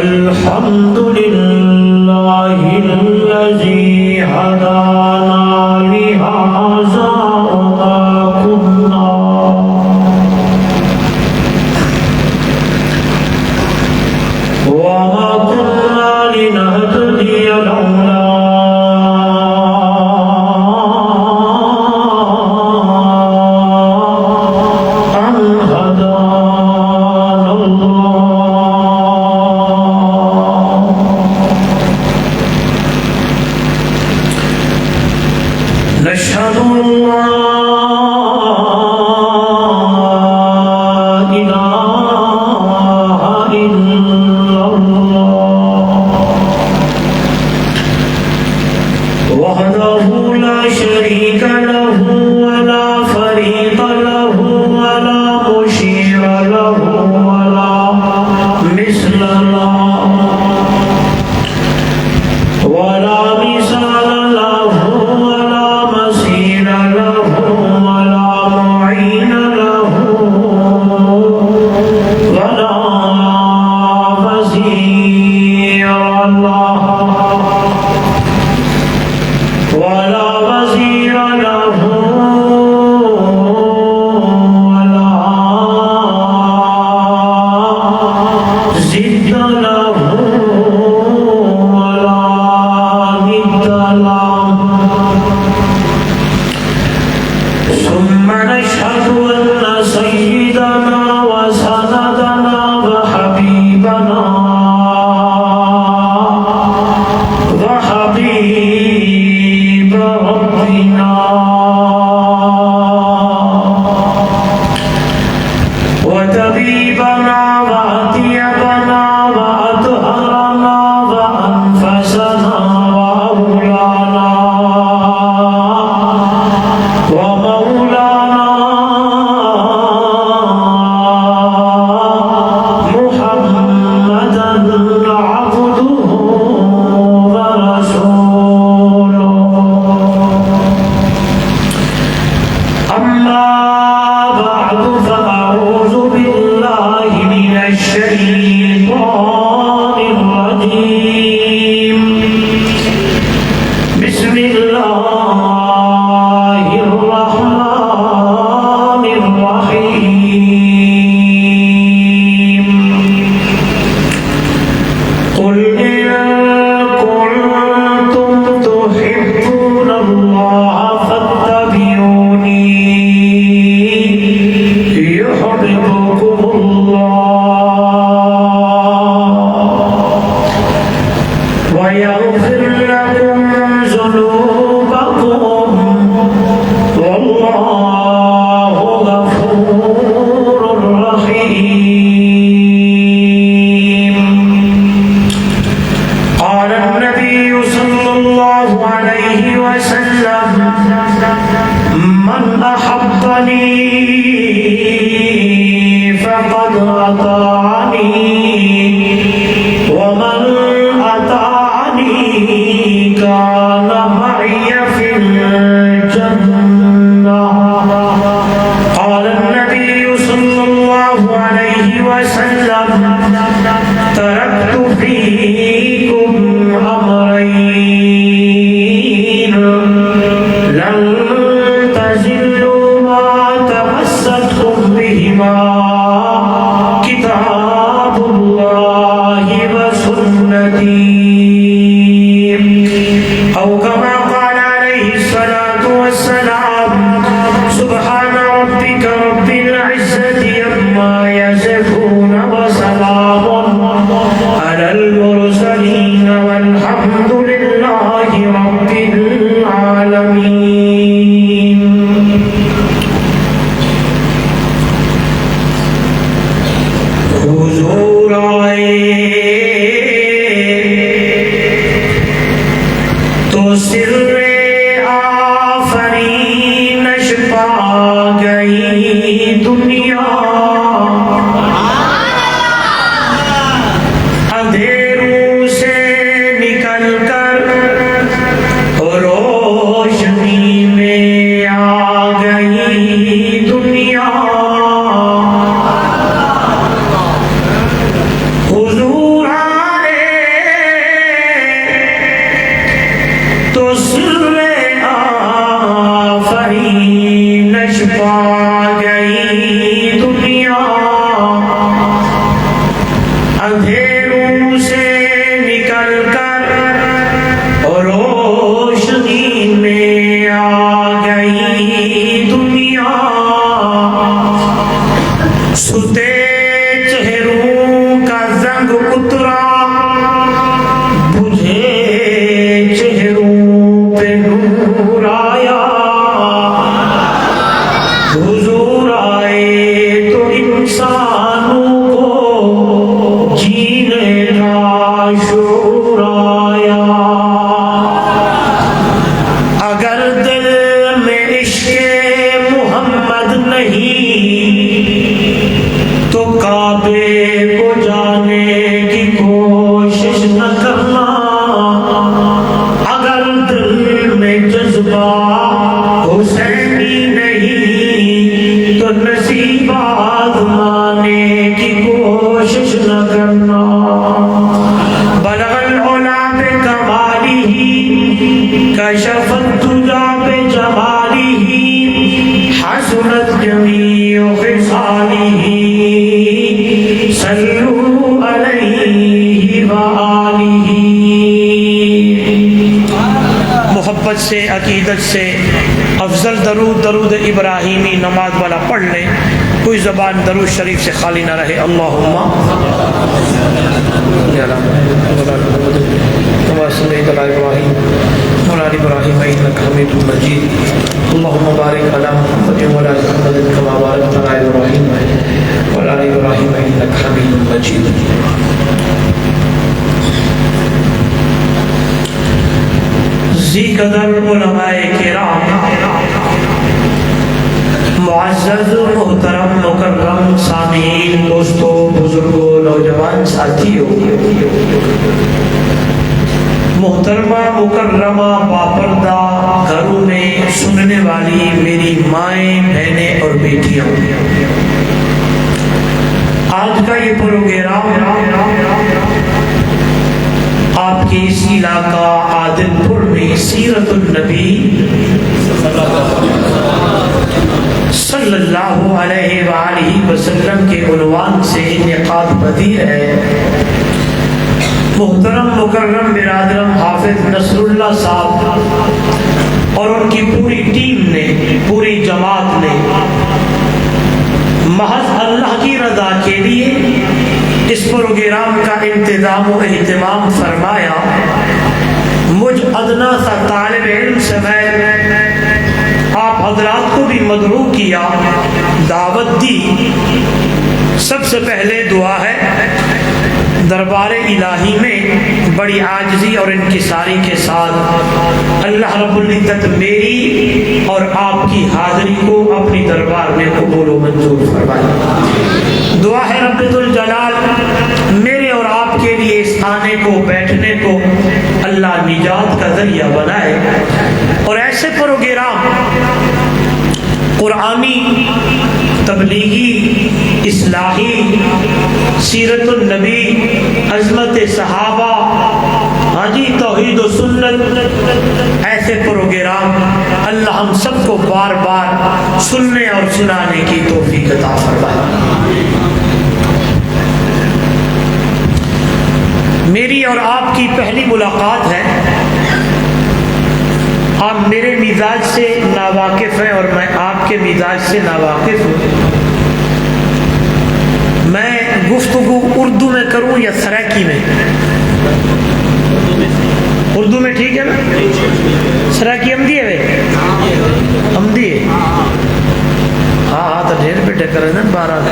الحمد لله الذي هدانا لهذا وما كنا لنهتدي لولا أن هدانا الله نشهد أن لا إله إلا الله وحده لا شريك له ولا فريق له ولا مشير له ولا مثل له ولا مثال له ولا مثيل له ولا معين له ولا وزير له ولا وزير له ولا زد له ولا ند له ثم نشهد أن سيدنا وسندنا وحبيبنا وحبيب ربنا وطبيبنا وأطيبنا وأطهرنا وأنفسنا وأولانا ومولانا محمدا عبده ورسوله أما بعد فأعوذ بالله من الشيطان الرجيم بسم الله الرحمن الرحيم قل إن كنتم تحبون الله فاتبعوني يحببكم الله ويغفر لكم ذنوبكم والله غفور رحيم قال النبي صلى الله عليه وسلم من أحبني فقد أطاعني ومن أطاعني كان معي في الجنة قال النبي صلى الله عليه وسلم تركت فيكم أمرين لن تزلوا ما تمسكتم بهما كتاب الله وسنتي أو كما قال عليه الصلاة والسلام سبحان ربك رب العزة عما يصفون وسلام على المرسلين والحمد لله رب العالمين حضور آئے تو سر آفرینش پا گئی دنیا اندھیروں سے نکل کر روشنی میں آ گئی دنیا حضور شعور آیا اگر دل میں عشق محمد نہیں تو کعبے کو جانے کی کوشش نہ کرنا اگر دل میں جذبہ حسینی نہیں تو نصیب آزمانے کی کوشش نہ کرنا بلغ العلا بکمالہ کشف الدجا بجمالہ حسنت جمیع خصالہ صلوا علیہ وآلہ محبت سے عقیدت سے افضل درود ابراہیمی نماز والا پڑھ لیں کوئی زبان درود شریف سے خالی نہ رہے اللہم صلی علی ابراہیم وعلی آل ابراہیم انک حمید مجید اللہم بارک علی محمد وعلی آل محمد کما بارکت علی ابراہیم وعلی آل ابراہیم انک حمید مجید ذی قدر علماء کرام معزز محترم مکرم سامعین دوستوں بزرگوں نوجوان ساتھیوں محترمہ مکرمہ باپردہ گھروں میں سننے والی میری مائیں بہنیں اور بیٹیاں آج کا یہ پروگرام آپ کے اس علاقہ عادل پور میں سیرت النبی صلی اللہ علیہ وآلہ وسلم کے عنوان سے انعقاد پذیر ہے محترم مکرم برادرم حافظ نصر اللہ صاحب اور ان کی پوری ٹیم نے پوری جماعت نے محض اللہ کی رضا کے لیے اس پروگرام کا انتظام و اہتمام فرمایا مجھ ادنا سا طالب علم سے میں آپ حضرات کو بھی مدعو کیا دعوت دی سب سے پہلے دعا ہے دربار الہی میں بڑی عاجزی اور انکساری کے ساتھ اللہ رب العزت میری اور آپ کی حاضری کو اپنی دربار میں قبول و منظور فرمائے دعا ہے رب الجلال میرے اور آپ کے لیے اس آنے کو بیٹھنے کو اللہ نجات کا ذریعہ بنائے اور ایسے پروگرام قرآنی تبلیغی اصلاحی سیرت النبی عظمت صحابہ توحید و سنت ایسے پروگرام اللہ ہم سب کو بار بار سننے اور سنانے کی توفیق عطا فرمائے میری اور آپ کی پہلی ملاقات ہے آپ میرے مزاج سے ناواقف ہیں اور میں آپ کے مزاج سے ناواقف ہوں میں گفتگو اردو میں کروں یا سرائکی میں اردو میں ٹھیک ہے نا سرائکی ہم دیے ہم دیے ہاں تو ڈھیر بیٹے کریں نا 12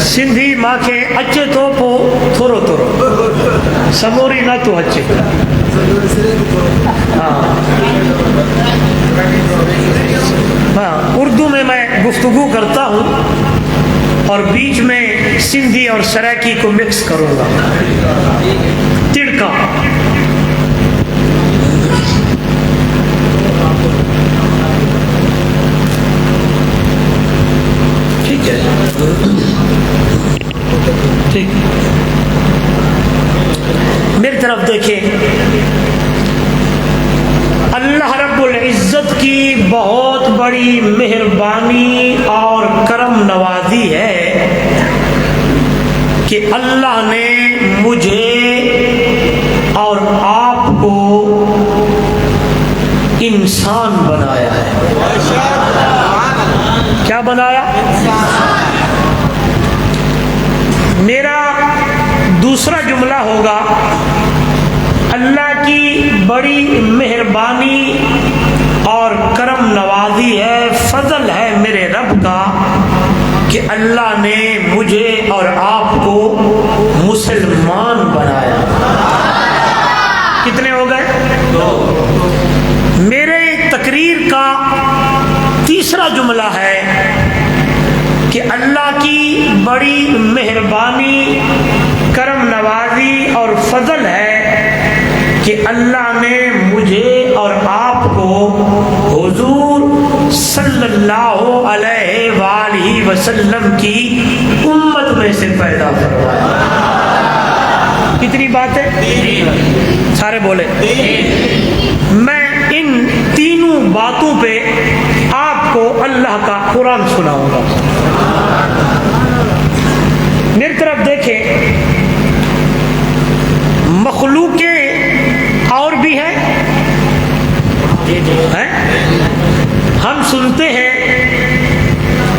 سندھی ماں کے اچے تو پو تھورو تھورو سموری نہ تو اچے ہاں اردو میں گفتگو کرتا ہوں اور بیچ میں سندھی اور سرائکی کو مکس کروں گا تڑکا ٹھیک ہے ٹھیک میری طرف دیکھیں اللہ رب العزت کی بہت بڑی مہربانی اور کرم نوازی ہے کہ اللہ نے مجھے اور آپ کو انسان بنایا ہے کیا بنایا میرا دوسرا جملہ ہوگا اللہ کی بڑی مہربانی اور کرم نوازی ہے فضل ہے میرے رب کا کہ اللہ نے مجھے اور آپ کو مسلمان بنایا۔ کتنے ہو گئے؟ 2۔ میرے تقریر کا تیسرا جملہ ہے کہ اللہ کی بڑی مہربانی، کرم نوازی اور فضل ہے کہ اللہ نے مجھے اور آپ کو حضور صلی اللہ علیہ وآلہ وسلم کی امت میں سے پیدا فرمایا۔ کتنی بات ہے؟ سارے بولے۔ میں ان تینوں باتوں پہ آپ کو اللہ کا قرآن سناؤں گا۔ میری طرف دیکھیں، مخلوقیں اور بھی ہیں۔ ہم سنتے ہیں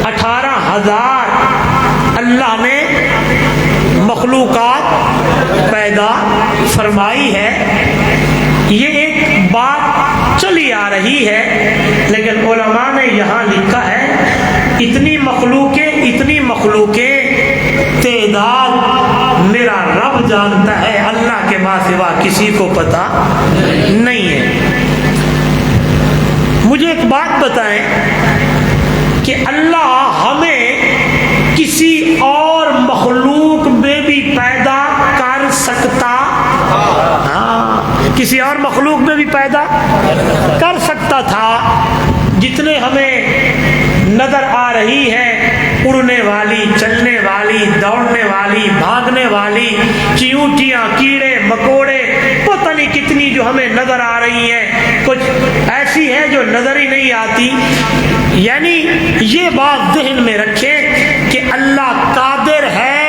18,000 اللہ نے مخلوقات پیدا فرمائی ہے۔ یہ ایک بات چلی آ رہی ہے، لیکن علماء نے یہاں لکھا ہے اتنی مخلوقیں تعداد میرا رب جانتا ہے، اللہ کے ماں سوا کسی کو پتا نہیں ہے۔ مجھے ایک بات بتائیں کہ اللہ ہمیں کسی اور مخلوق میں بھی پیدا کر سکتا؟ ہاں، کسی اور مخلوق میں بھی پیدا کر سکتا تھا۔ جتنے ہمیں نظر آ رہی ہے، اڑنے والی، چلنے والی، دوڑنے والی، بھاگنے والی، چیونٹیاں، کیڑے مکوڑے، پتہ نہیں کتنی جو ہمیں نظر آ رہی ہیں، کچھ ایسی ہے جو نظر ہی نہیں آتی۔ یعنی یہ بات ذہن میں رکھیں کہ اللہ قادر ہے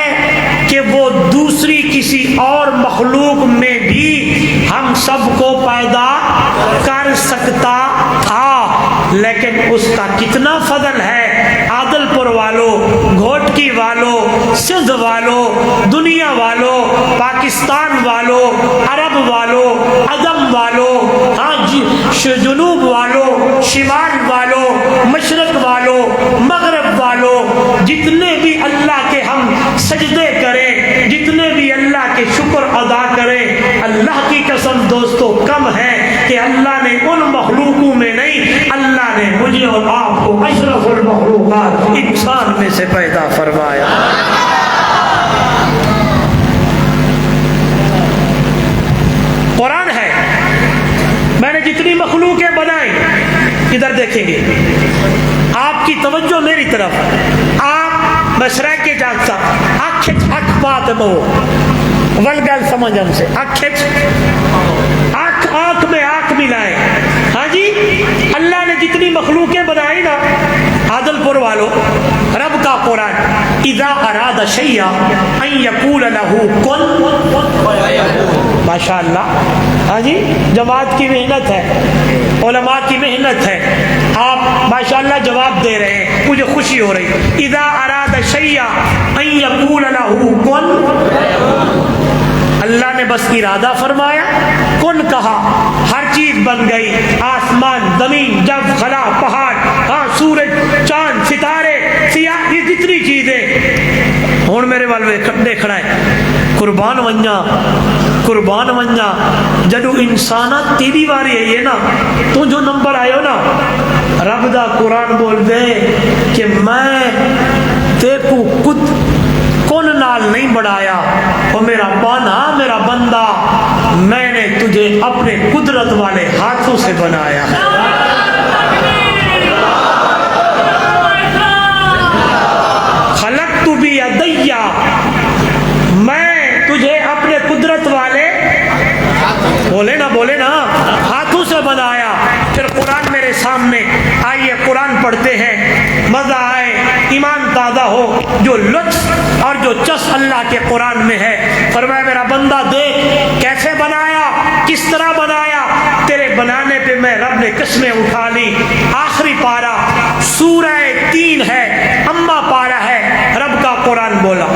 کہ وہ دوسری کسی اور مخلوق میں بھی ہم سب کو پیدا کر سکتا تھا، لیکن اس کا کتنا فضل ہے۔ عادل پور والوں، گھوٹکی والوں، سندھ والوں، دنیا والوں، پاکستان والوں، عرب والوں، عجم والوں، ہاں جی، جنوب والوں، شمال والوں، مشرق والوں، مغرب والوں، جتنے بھی اللہ کے ہم سجدے کریں، جتنے بھی اللہ کے شکر ادا کریں، اللہ کی قسم دوستو کم ہے کہ اللہ نے ان مخلوقوں میں نہیں، اللہ نے مجھے اور آپ کو اشرف المخلوقات انسان میں سے پیدا فرمایا۔ قرآن ہے، میں نے جتنی مخلوقیں بنائی، ادھر دیکھیں گے آپ کی توجہ میری طرف، آپ مشرق کے جانتا اکھ بات بہو ولگل سمجھ ہم سے، آنکھ میں آنکھ ملائے۔ ہاں جی، اللہ نے جتنی مخلوقیں بنائی نا، عادل پور والوں، رب کا قرآن، اذا اراد شیئا ان یقول له کن، ماشاء اللہ۔ ہاں جی، جماعت کی محنت ہے، علماء کی محنت ہے، آپ ماشاء اللہ جواب دے رہے ہیں، مجھے خوشی ہو رہی۔ اذا اراد شیئا ان یقول له کن، اللہ نے بس ارادہ فرمایا، کن کہا، ہر چیز بن گئی، آسمان، زمین، جب، خلا، پہاڑ، ہاں، سورج، چاند، ستارے، سیاہ، یہ جتنی چیزیں ہون میرے والے کھڑے کھڑا ہے۔ قربان ونجا جدو انسانا تیری باری ہے یہ نا، تو جو نمبر آئے ہو نا، رب دا قرآن بول دے کہ میں دیکھو خود کون نال نہیں بڑھایا، وہ میرا بانا، میرا بندہ، میں نے تجھے اپنے قدرت والے ہاتھوں سے بنایا۔ خلقت بیدی، میں تجھے اپنے قدرت والے بولے نا ہاتھوں سے بنایا۔ پھر قرآن میرے سامنے، آئیے قرآن پڑھتے ہیں، مزہ آئے، ایمان تازہ ہو۔ جو لطف اور جو چس اللہ کے قرآن میں ہے، فرمایا میرا بندہ دیکھ کیسے بنایا، کس طرح بنایا، تیرے بنانے پہ میں رب نے قسمیں اٹھا لی۔ آخری پارہ سورہ 3 ہے، اما پارہ ہے، رب کا قرآن بولا،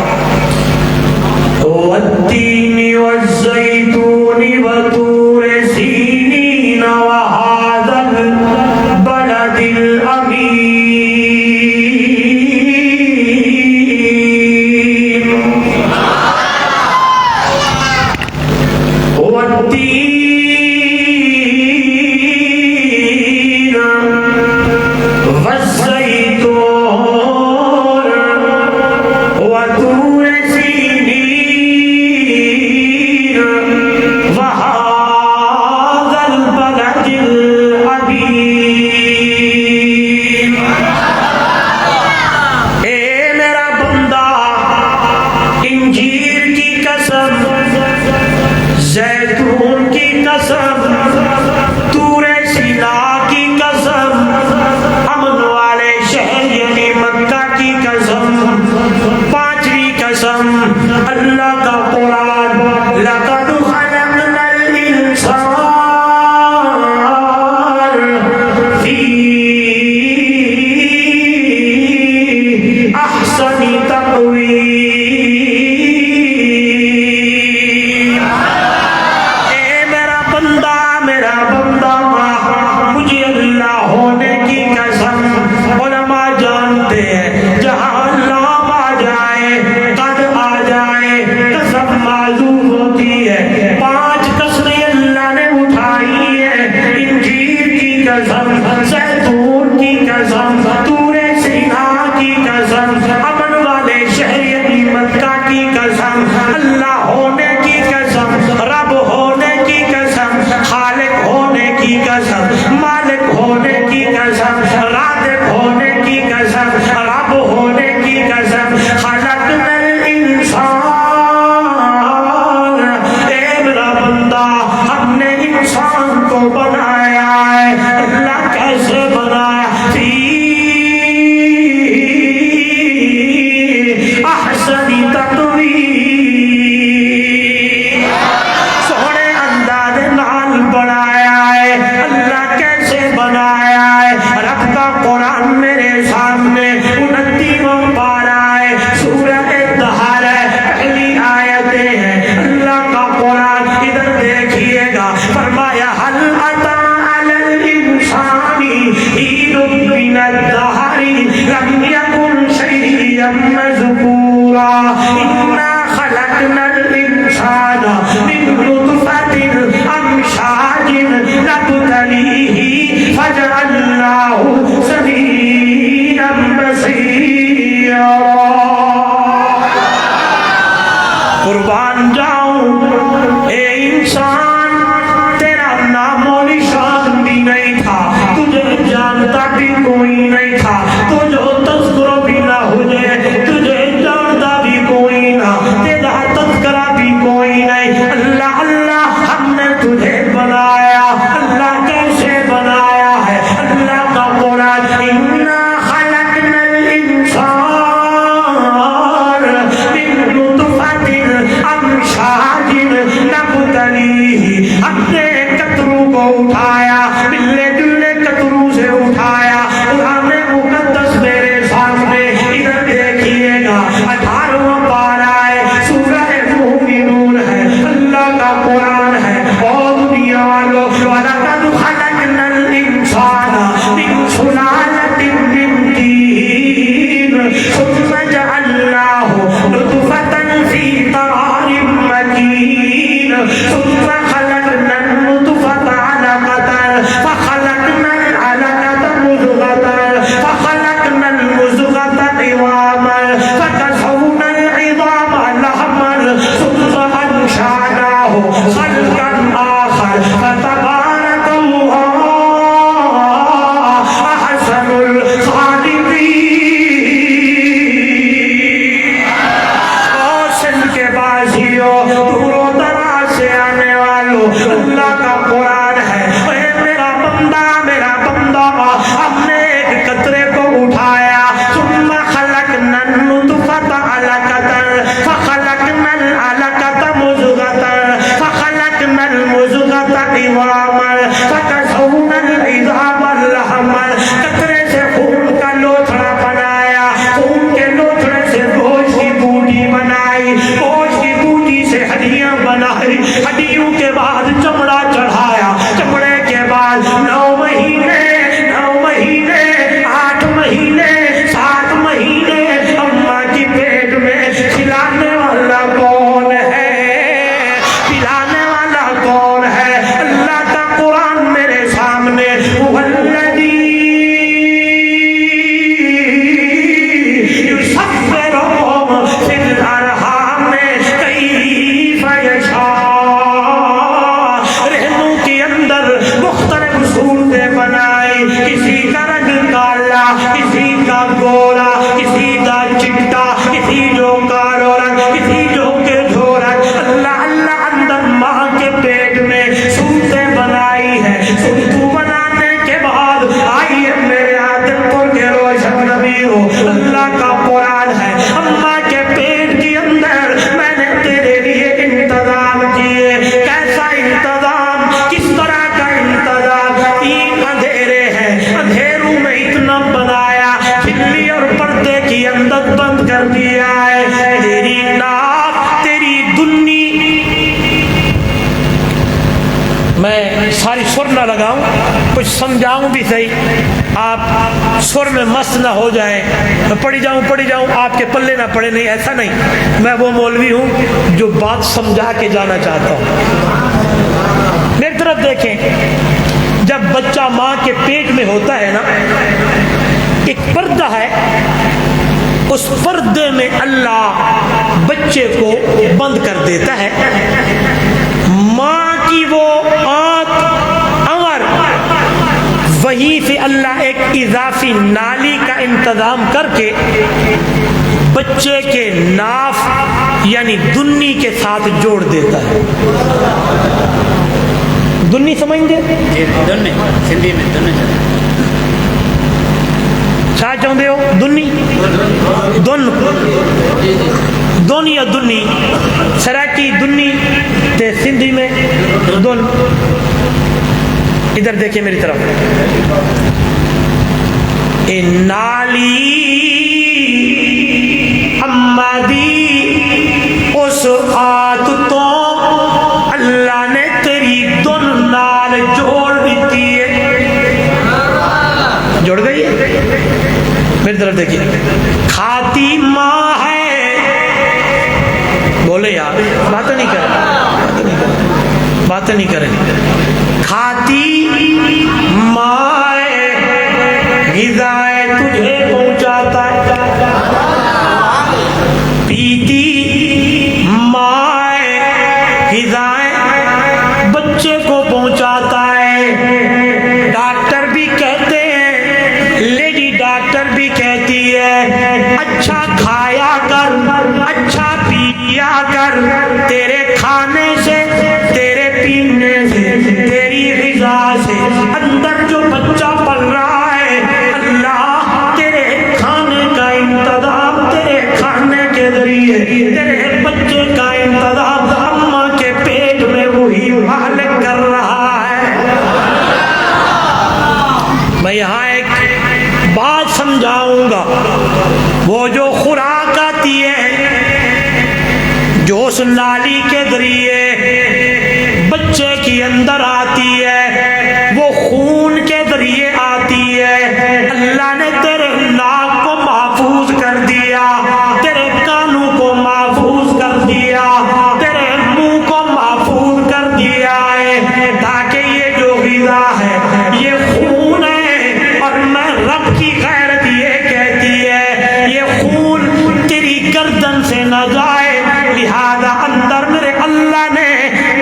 والتین والزیتون وطور سینین وہذا البلد الامین۔ وهذا البلد الأمين. اے میرا بندہ، انجیر کی قسم، زیتون کی قسم، طور سینا کی قسم، امن والے شہر یعنی مکہ کی قسم، پانچویں قسم اللہ کا قرآن، لقد خلقنا الانسان فی احسن تقویم. اے میرا بندہ، میرا بندہ، مجھے اللہ ہونے کی قسم. علماء جانتے ہیں جہاں اللہ آ جائے، قد آ جائے، قسم معذوف ہوتی ہے. پانچ قسمیں اللہ نے اٹھائی ہے، انجیر کی قسم، زیتون کی قسم، طور سینا کی قسم، امن والے شہر یعنی مکہ کی قسم، اللہ ہونے کی قسم، رب ہونے کی قسم، خالق ہونے کی قسم، مالک ہونے کی قسم، رازق ہونے کی قسم، رب ہونے کی قسم. خلقنا الانسان، اے میرا بندہ، ہم نے انسان کو بنایا ہے. اللہ کیسے بنایا؟ فی احسن تقویم، سونے انداز نال بنایا ہے. اللہ کیسے بنایا ہے؟ رب کا قرآن میرے سامنے 29واں پارہ ہے، سورہ طہر ہے، پہلی آیتیں ہیں. اللہ کا قرآن ادھر دیکھیے گا. فرمایا هل أتى على الإنسان حين من الدهر لم يكن شيئا مذكورا إنا خلقنا الإنسان من نطفة أمشاج نبتليه فجعلناه سميعا بصيرا. قربان جاؤں اے انسان، تیرا نام و نشان بھی نہیں تھا، تجھے جانتا بھی کوئی نہیں تھا، تجھے تذکرہ بھی نہ ہوئے، تجھے جانتا بھی کوئی نہ، تیرا تذکرہ بھی کوئی نہیں. اللہ اللہ ہم نے تجھے بنایا. اللہ کیسے بنایا ہے؟ اللہ کا قرآن اِنَّا خَلَقْنَا الْإِنسَانَ مِن نُطْفَةٍ أَمْشَاجٍ سر نہ لگاؤں، کچھ سمجھاؤں بھی صحیح، آپ سر میں مست نہ ہو جائیں، پڑھی جاؤں آپ کے پلے نہ پڑے، نہیں ایسا نہیں، میں وہ مولوی ہوں جو بات سمجھا کے جانا چاہتا ہوں۔ میری طرف دیکھیں، جب بچہ ماں کے پیٹ میں ہوتا ہے نا، ایک پردہ ہے، اس پردے میں اللہ بچے کو بند کر دیتا ہے، ماں کی وہ آنکھ انور، وہیں سے اللہ ایک اضافی نالی کا انتظام کر کے بچے کے ناف یعنی دنی کے ساتھ جوڑ دیتا ہے۔ دنی سمجھ گے؟ دنی سندھی میں دنی کیا چاہتے ہو؟ دنی دن یا دنی، سراکی دنی تے سندھی میں دن۔ ادھر دیکھیں میری طرف، اے نالی اما دی اس آت تو اللہ نے تیری دن نال جوڑ دیتی ہے، جوڑ گئی ہے۔ میری طرف دیکھیے، کھاتی ماں ہے، بولے یار باتیں نہیں کریں، کھاتی ماں ہے، غذائیں تجھے پہنچاتا ہے، پیتی ماں ہے، غذائیں بچے کو پہنچاتا ہے۔ ڈاکٹر بھی کہتے ہیں، لیڈی ڈاکٹر بھی کہتی ہے، اچھا کھایا کر، اچھا پیا کر، تیرے کھانے سے، تیرے پینے سے، تیری غذا سے اندر جو بچہ پل رہا ہے، اللہ تیرے کھانے کا انتظام، تیرے کھانے کے ذریعے تیرے بچے کا انتظام اماں کے پیٹ میں وہی مالک کر رہا ہے۔ میں یہاں ایک بات سمجھاؤں گا، وہ جو خوراک آتی ہے جو اس نالی کے ذریعے بچے کے اندر آتی ہے، وہ خون کے ذریعے آتی ہے، اللہ نے تیرے ناک کو محفوظ کر دیا، تیرے کانوں کو محفوظ کر دیا، تیرے منہ کو محفوظ کر دیا ہے، تاکہ یہ جو غذا ہے یہ خون ہے، اور میں رب کی غیرت یہ کہتی ہے یہ خون تیری گردن سے نہ جائے، لہذا اندر میرے اللہ نے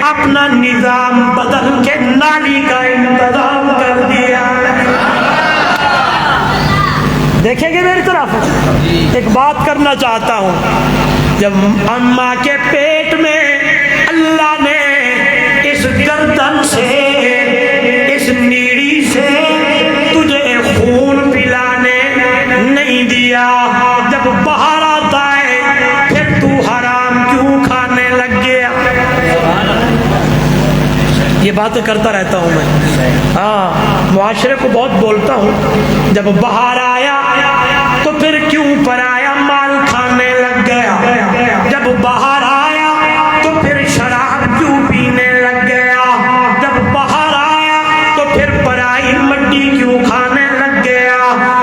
اپنا نظام بدل کے نالی کا انتظام کر دیا۔ دیکھیں گے میری طرف، ایک بات کرنا چاہتا ہوں، جب اماں کے پیٹ میں اللہ نے اس گردن سے، اس نیڑی سے تجھے خون پلانے نہیں دیا، جب باہر آتا ہے پھر تو حرام کیوں کھانے لگ گیا؟ یہ باتیں کرتا رہتا ہوں میں، ہاں معاشرے کو بہت بولتا ہوں، جب باہر آیا تو پھر کیوں پرایا مال کھانے لگ گیا، جب باہر آیا تو پھر شراب کیوں پینے لگ گیا، جب باہر آیا تو پھر پرائی مٹی کیوں کھانے لگ گیا،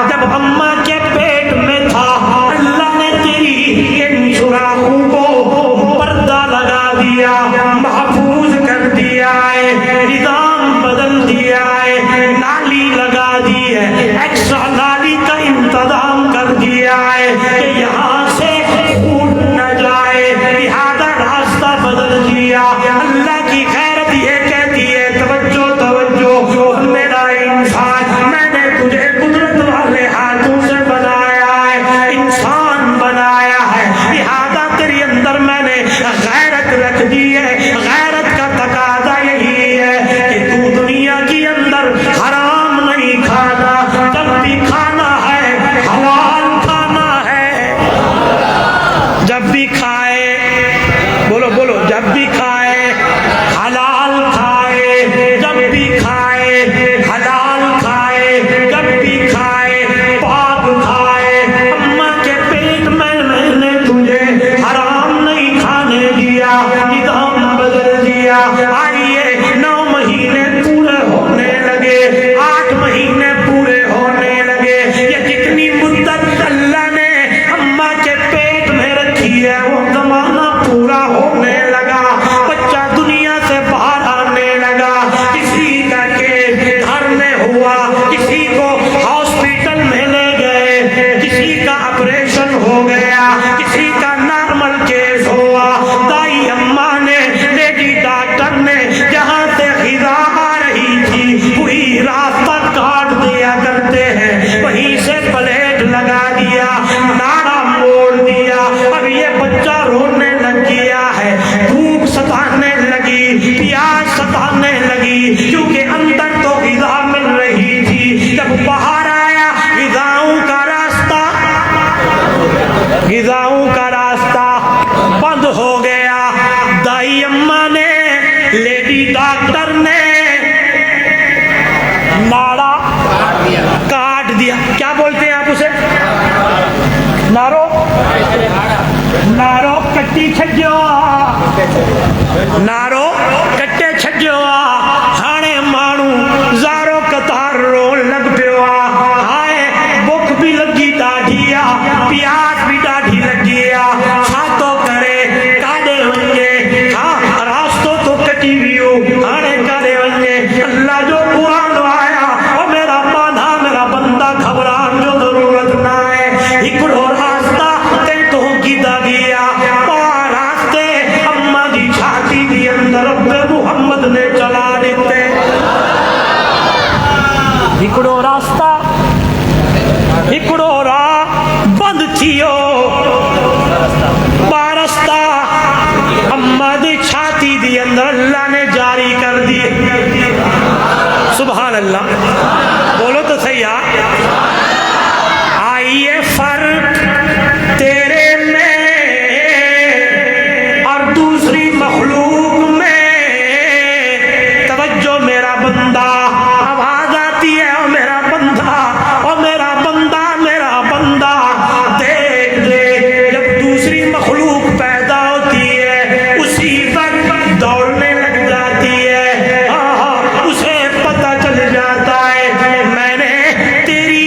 جب اماں کے پیٹ میں تھا اللہ نے تیری ان سوراخوں کو پردہ لگا دیا، محفوظ کر دیا ہے، نظام بدل دیا ہے، نالی لگا دی ہے، ایکسٹرا نالی کا انتظام کر دیا ہے کہ یہاں سے خون نہ جائے، لہذا راستہ بدل دیا۔ اللہ کی غیرت یہ کہتی ہے، توجہ توجہ میرا انسان، میں نے تجھے قدرت والے ہاتھوں سے بنایا ہے، انسان بنایا ہے، لہذا تیرے اندر میں نے غیرت رکھ دی ہے۔ غیرت کا تقاضا یہی ہے کہ تو دنیا کے اندر حرام نہیں کھانا، جب بھی کھانا ہے حلال کھانا ہے، جب بھی کھائے، بولو بولو، جب بھی کھائے حلال کھائے، جب بھی کھائے حلال کھائے، جب بھی کھائے پاک کھائے۔ اماں کے پیٹ میں نے تجھے حرام نہیں کھانے دیا، نظام بدل دیا۔ آئیے 9 مہینے پورے ہونے ستانے لگی، پیاس ستانے لگی، کیونکہ اندر تو غذا مل رہی تھی۔ جب باہر آیا غذاؤں کا راستہ بند ہو گیا۔ دائی اماں نے، لیڈی ڈاکٹر نے ناڑا کاٹ دیا۔ کیا بولتے ہیں آپ اسے؟ نارو کٹی چھجو، نارو کٹے چھجو، ہانے مانو زارو کتار رون لگ پیو۔ ہائے بک بھی لگی ڈاڈھی آ، پیاس بھی ڈاڈھی لگی آ، چھاتو کرے کاڈے ونجے، ہاں راستو تو کٹی ویو، ہانے کاڈے ونجے۔ اللہ جو قرآن آیا، او میرا باندھا میرا بندہ گھبران جو ضرورت نہ ہے، ہکڑو راستہ تے تو گیدا گیا۔ راستے اماں دی چھاتی دی اندر رب محمد نے چلا دیتے۔ ہکڑو راستہ، ہکڑو راہ بند تھیو، بارستہ اماں دی چھاتی دی اندر اللہ نے جاری کر دی۔ سبحان اللہ، بولو تو صحیح۔ آئیے فرق تیرے میں اور دوسری مخلوق میں، توجہ میرا بندہ، آواز آتی ہے او میرا بندہ، او میرا بندہ، میرا بندہ دیکھ دے، جب دوسری مخلوق پیدا ہوتی ہے اسی وقت دوڑنے لگ جاتی ہے، اسے پتہ چل جاتا ہے میں نے تیری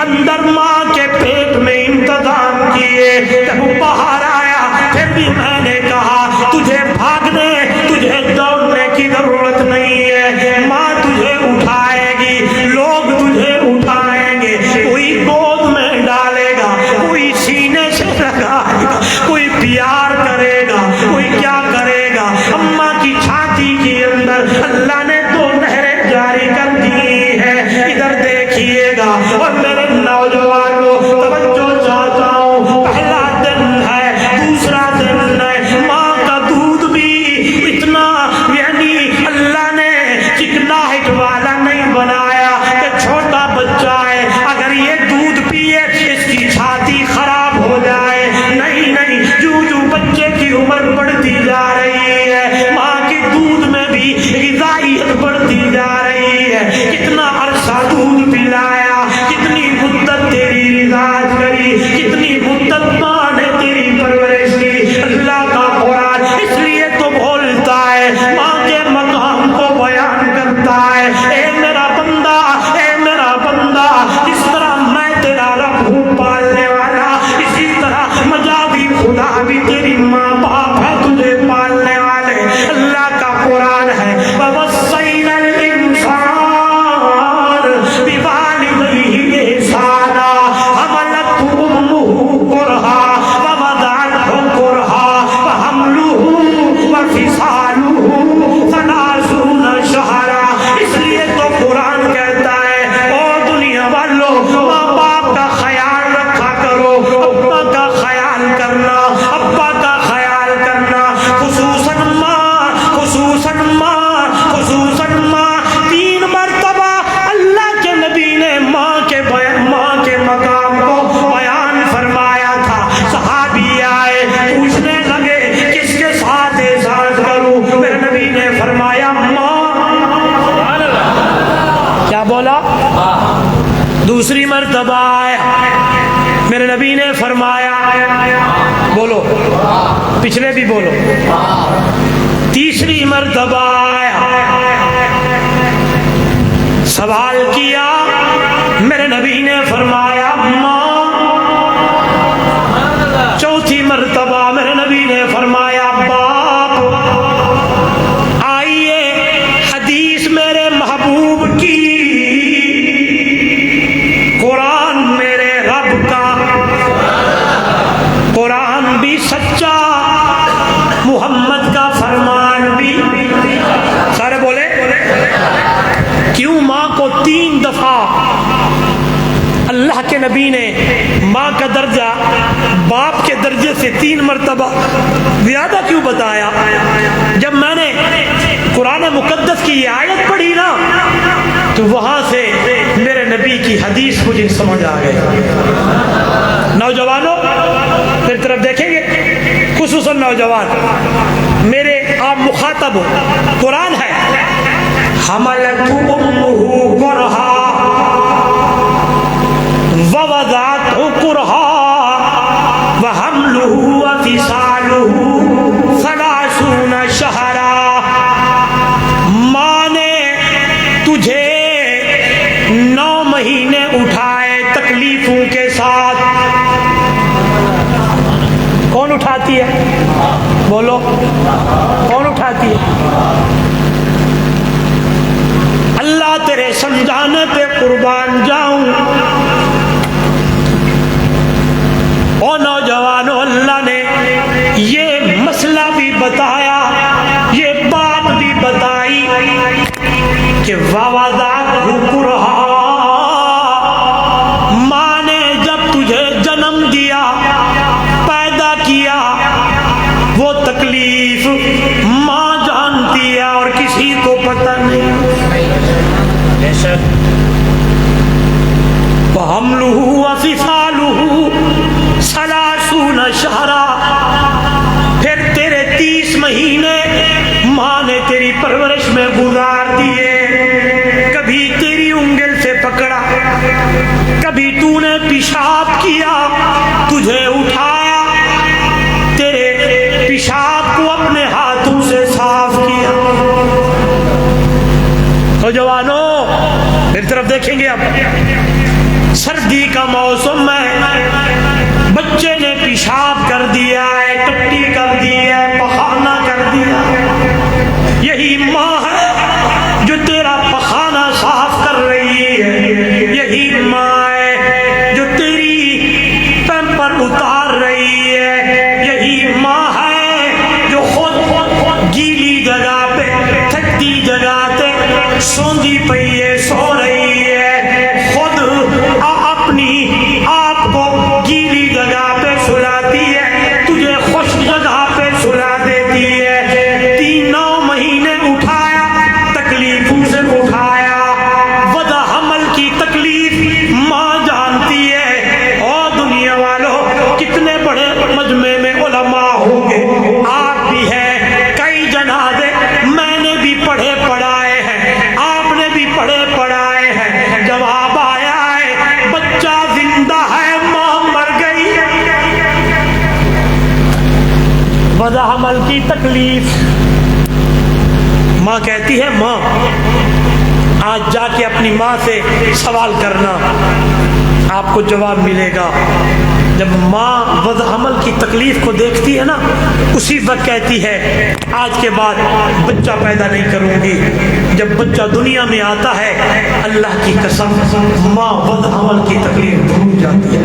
اندر ماں کے پیٹ میں انتظام کیے۔ جب باہر آیا پھر بھی میں نے کہا تجھے بھاگنے، تجھے دوڑنے کی ضرورت نہیں ہے، ماں تجھے اٹھائے گی، لوگ تجھے اٹھائیں گے، کوئی گود میں ڈالے گا، کوئی سینے سے لگائے گا، کوئی پیار کرے گا، کوئی کیا کرے گا۔ اماں کی چھاتی کے اندر اللہ نے دو نہریں جاری کر دی ہے، ادھر دیکھیے گا۔ اور میرے نوجوانوں توجہ چاہتا ہوں، پہلا دن ہے، دوسرا دن ہے، ماں کا دودھ بھی اتنا یعنی اللہ نے چکناہٹ والا نہیں بنایا کہ چھوٹا بچہ ہے اگر یہ دودھ پیے اس کی چھاتی خراب ہو جائے، نہیں نہیں، جو بچے کی عمر بڑھتی جا رہی ہے ماں کے دودھ میں بھی غذائیت بڑھتی جا رہی ہے۔ کتنا عرصہ دودھ پلایا، کتنی مدت تیری رضاعت کری، کتنی مدت ماں نے تیری پرورش کی۔ اللہ کا قرآن اس لیے تو بولتا ہے، ماں کے مقام کو بیان کرتا ہے، اے میرا بندہ، اے میرا بندہ، اس طرح میں تیرا رب ہوں پالنے والا، اسی طرح مجازی خدا بھی تیری ماں باپ ہے تجھے پالنے والے۔ اللہ کا قرآن ہے، وَوَصَّيْنَا الْإِنسَانَ بِوَالِدَيْهِ إِحْسَانًا حَمَلَتْهُ أُمُّهُ كُرْهًا وَوَضَعَتْهُ كُرْهًا وَحَمْلُهُ وَفِصَالُهُ 30 شهرًا۔ اس لیے تو قرآن کہتا ہے او دنیا والوں، ماں باپ کا خیال رکھا کرو، ابا کا خیال کرنا، ابا کا خیال کرنا، خصوصاً ماں، خصوصاً ماں، خصوصاً ماں۔ 3 مرتبہ اللہ کے نبی نے ماں کے مقام کو بیان فرمایا تھا۔ صحابی آئے پوچھنے لگے کس کے ساتھ احسان کروں؟ میرے نبی نے فرمایا ماں۔ کیا بولا؟ دوسری مرتبہ آئے میرے نبی نے فرمایا، بولو پچھلے بھی بولو، تیسری مرتبہ آیا، سوال کیا، میرے نبی نے فرمایا ماں۔ چوتھی مرتبہ میرے نبی نے فرمایا باپ۔ آئیے حدیث میرے محبوب کی، قرآن میرے رب کا، قرآن بھی سچا، محمد کا فرمان بھی۔ سارے بولے کیوں ماں کو 3 دفعہ اللہ کے نبی نے ماں کا درجہ باپ کے درجے سے 3 مرتبہ زیادہ کیوں بتایا؟ جب میں نے قرآن مقدس کی یہ آیت پڑھی نا تو وہاں سے میرے نبی کی حدیث مجھے سمجھ آ گئی۔ نوجوانوں پھر طرف دیکھیں گے، خصوصاً نوجوان میرے آپ مخاطب ہو، قرآن ہے حملتہ امہ کرہا ووضعتہ کرہا وحملہ وفصالہ 30 شہرا۔ ماں نے تجھے 9 مہینے اٹھائے تکلیفوں کے ساتھ۔ کون اٹھاتی ہے؟ بولو کون اٹھاتی ہے؟ اللہ تیرے سمجھانے پہ قربان جاؤں۔ او نوجوانوں، اللہ نے یہ مسئلہ بھی بتایا، یہ بات بھی بتائی کہ ووضعتہ کرہا، ماں نے جب تجھے جنم دیا، پیدا کیا، وہ تکلیف ماں جانتی ہے اور کسی کو پتہ نہیں۔ وحملہ وفصالہ 30 شہرا، پھر تیرے 30 مہینے ماں نے تیری پرورش میں گزار دیے۔ کبھی تیری انگل سے پکڑا، کبھی تو نے پیشاب کیا، تجھے اٹھایا، تیرے پیشاب کو اپنے ہاتھوں سے صاف کیا۔ نوجوانوں میری طرف دیکھیں گے، اب سردی کا موسم ہے، بچے نے پیشاب کر دیا ہے، ٹٹی کر دی ہے، پخانہ کر دیا، یہی ماں ہے جو تیرا پخانہ صاف کر رہی ہے، یہی ماں ہے جو تیری پیمپر اتار رہی ہے، یہی ماں ہے جو خود گیلی جگہ پہ، تھکتی جگہ پہ سوندی پئی ہے، سو رہی ہے، خود اپنی آپ کو گیلی جگہ پہ سلاتی ہے، تجھے خوش جگہ پہ سلا دیتی ہے۔ 9 مہینے اٹھایا، تکلیفوں سے اٹھایا، وضع حمل کی تکلیف ماں جانتی ہے۔ اور دنیا والوں کتنے بڑے مجمع میں علماء ہوں گے، آپ بھی ہیں، کئی جنازے میں نے بھی پڑھے پڑھائے ہیں، آپ نے بھی پڑھے پڑھائے ہیں، جواب آیا ہے بچہ زندہ ہے، ماں مر گئی۔ وضع حمل کی تکلیف، ماں کہتی ہے ماں آج جا کے اپنی ماں سے سوال کرنا، آپ کو جواب ملے گا۔ جب ماں وضع حمل کی تکلیف کو دیکھتی ہے نا، اسی وقت کہتی ہے آج کے بعد بچہ پیدا نہیں کروں گی۔ جب بچہ دنیا میں آتا ہے، اللہ کی قسم ماں وضع حمل کی تکلیف بھول جاتی ہے۔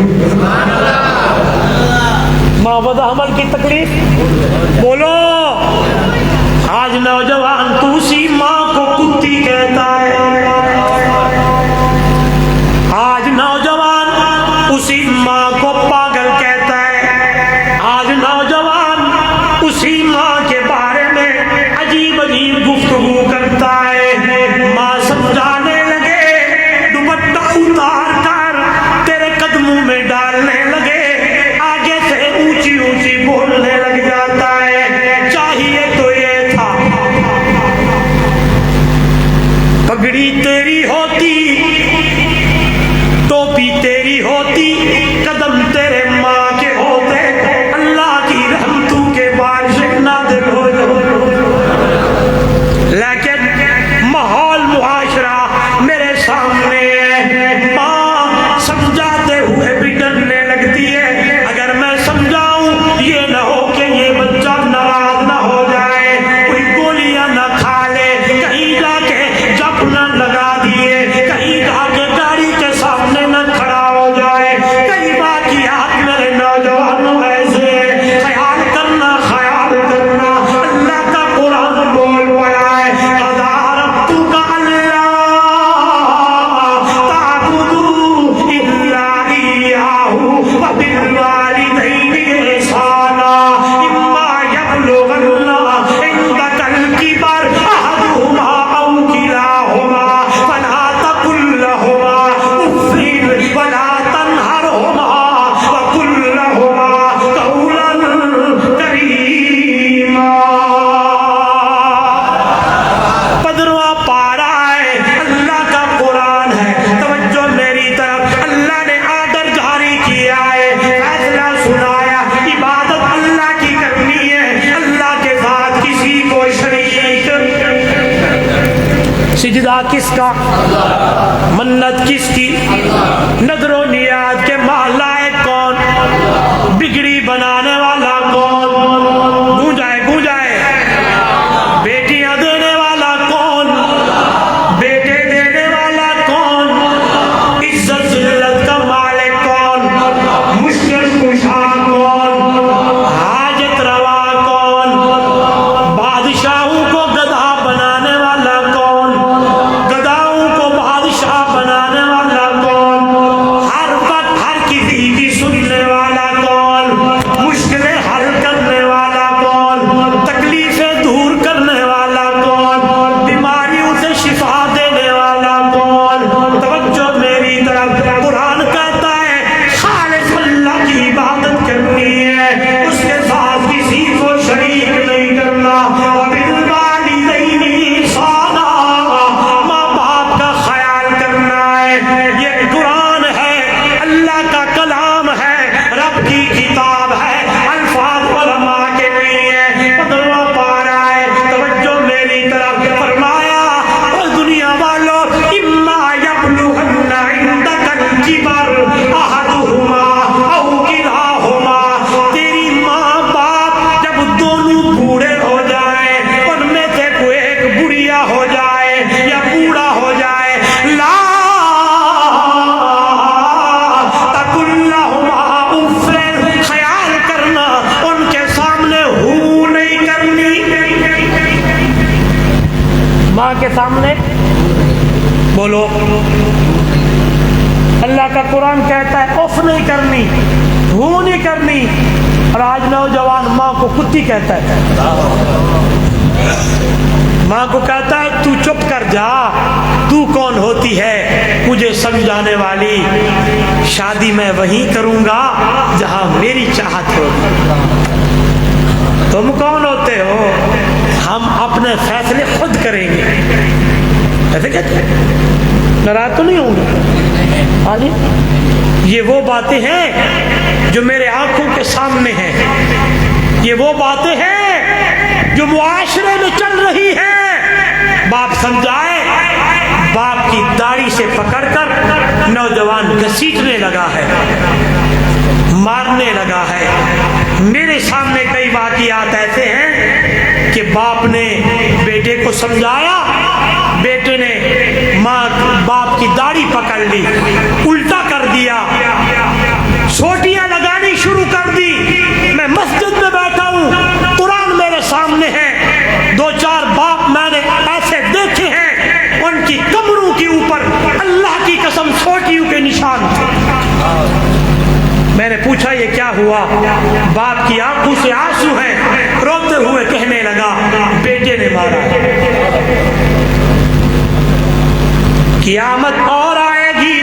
ماں وضع حمل کی تکلیف، بولو آج نوجوان تو اسی ماں کو کتی کہتا ہے، آج نوجوان اسی ماں کو پاگل کہتا ہے، آج نوجوان اسی ماں کے بارے میں عجیب عجیب گفتگو کرتا ہے۔ ماں سمجھانے لگے، دوپٹہ اتار کر تیرے قدموں میں ڈالنے لگے، آگے سے اونچی اونچی بولنے لگ جاتا ہے۔ چاہیے تو یہ تھا پگڑی تیری ہوتی، ٹوپی تیری ہوتی، قدم تیرے ماں کے ہوتے، اللہ کی رحمتوں کے بارش نازل ہو جاتے۔ لیکن ماحول معاشرہ میرے سامنے ہے، ماں سمجھاتے ہوئے بھی ڈرنے لگتی ہے، اگر میں سمجھاؤں یہ نہ ہو کہ یہ بچہ ناراض نہ ہو جائے، کوئی گولیاں نہ کھا لے، کہیں جا کے جب نہ لگا دی سجدہ کس کا؟ منت کس کی؟ نظر و نیاز کے محلہ کون؟ بگڑی بنانے والا کون؟ گونجائے گونجائے بیٹیاں دینے والا کون؟ بیٹے دینے والا کون؟ عزت ذلت کا مالک کون؟ مشکل کشا کون؟ حاجت روا کون؟ بادشاہوں کو گدھا بنانے والا کون؟ گدھاؤں کو بادشاہ بنانے والا کون؟ ہر وقت ہر کسی کی سننے والا کون؟ مشکلیں حل کرنے والا کون؟ تکلیفیں دور کرنے والا کون؟ بیماریوں سے شفا دینے والا کون؟ توجہ میری طرف، قرآن کہتا ہے خالص اللہ کی عبادت کرنی ہے، اس کے ساتھ کسی کو شریک نہیں کرنا۔ وبالوالدین احسانا، ماں باپ کا خیال کرنا ہے۔ یہ قرآن ہے، اللہ کا کلام ہے، رب کی کتاب ہے، الفاظ علماء کے نہیں ہے۔ 15واں پارہ ہے، توجہ میری طرف، فرمایا اور دنیا والوں اما یبلغن عندک الکبر احدہما او کلاہما، تیری ماں باپ جب دونوں بوڑھے ہو جائیں، ان میں سے کوئی ایک بڑھیا ہو جائے یا بوڑھا ہو جائے، لا تقل لہما اف، خیال کرنا ان کے سامنے ہو نہیں کرنی۔ ماں کے سامنے بولو، اللہ کا قرآن کہتا ہے اف نہیں کرنی، ہو نہیں کرنی، اور آج نوجوان ماں کو کتی کہتا ہے، ماں کو کہتا ہے تو چپ کر جا، تو کون ہوتی ہے مجھے سمجھانے والی، شادی میں وہیں کروں گا جہاں میری چاہت ہو۔ تم کون ہوتے ہو؟ ہم اپنے فیصلے خود کریں گے، ایسے کہتے ہیں، ناراض تو نہیں ہوں گے؟ ہاں جی، یہ وہ باتیں ہیں جو میرے آنکھوں کے سامنے ہیں، یہ وہ باتیں ہیں جو معاشرے میں چل رہی ہیں۔ باپ سمجھائے، باپ کی داڑھی سے پکڑ کر نوجوان گھسیٹنے لگا ہے، مارنے لگا ہے۔ میرے سامنے کئی واقعات ایسے ہیں کہ باپ نے بیٹے کو سمجھایا، بیٹے نے باپ کی داڑھی پکڑ لی، الٹا کر دیا، سوٹیاں لگانی شروع کر دی۔ میں مسجد میں بیٹھا ہوں، قرآن میرے سامنے ہے، دو چار باپ میں نے ایسے دیکھے ہیں، ان کی کمروں کے اوپر اللہ کی قسم سوٹیوں کے نشان تھے۔ میں نے پوچھا یہ کیا ہوا؟ باپ کی آنکھوں سے آنسو ہیں، روتے ہوئے کہنے لگا بیٹے نے مارا ہے۔ قیامت اور آئے گی،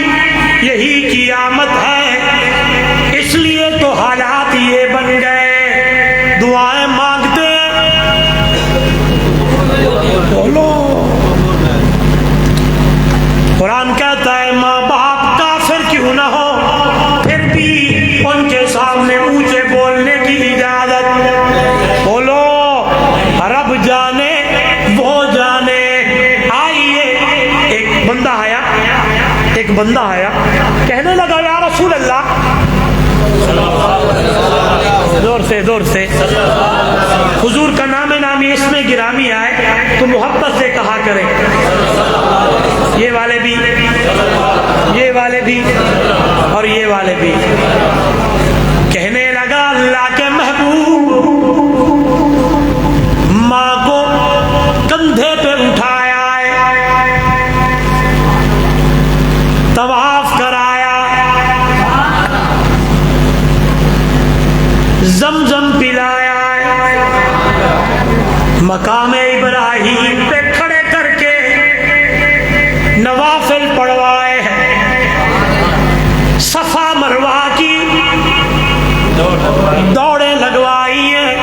یہی قیامت ہے، اس لیے تو حالات یہ بن گئے، دعائیں مانگتے بولو۔ قرآن کہتا ہے ماں باپ کافر کیوں نہ ہو، پھر بھی ان کے سامنے اونچے بولنے کی اجازت۔ بولو، رب جانے وہ جانے۔ ایک بندہ آیا کہنے لگا یا رسول اللہ، زور سے حضور کا نام نامی اس میں گرامی آئے تو محبت سے کہا کریں، یہ والے بھی، یہ والے بھی اور یہ والے بھی۔ کہنے لگا اللہ کے محبوب، ماں کو کندھے پہ اٹھایا ہے، طواف کرایا، زمزم پلایا، مقام ابراہیم پہ کھڑے کر کے نوافل پڑھوائے ہیں، صفا مروہ کی دوڑیں لگوائی ہیں،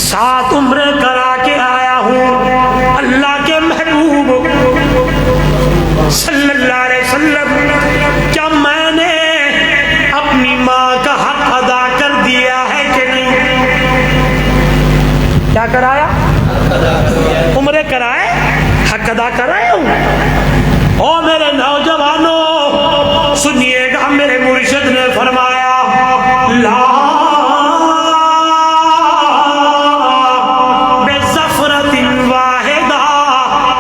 7 عمرے کرا کے آیا ہوں۔ اللہ کے محبوب صلی اللہ علیہ وسلم، کیا میں نے اپنی ماں کا حق ادا کر دیا ہے کہ نہیں؟ کیا کرایا؟ عمرے کرائے، حق ادا کر رہے ہو؟ او میرے نوجوانوں سنیے گا، میرے مرشد نے فرمایا لا بزفرت واحدہ.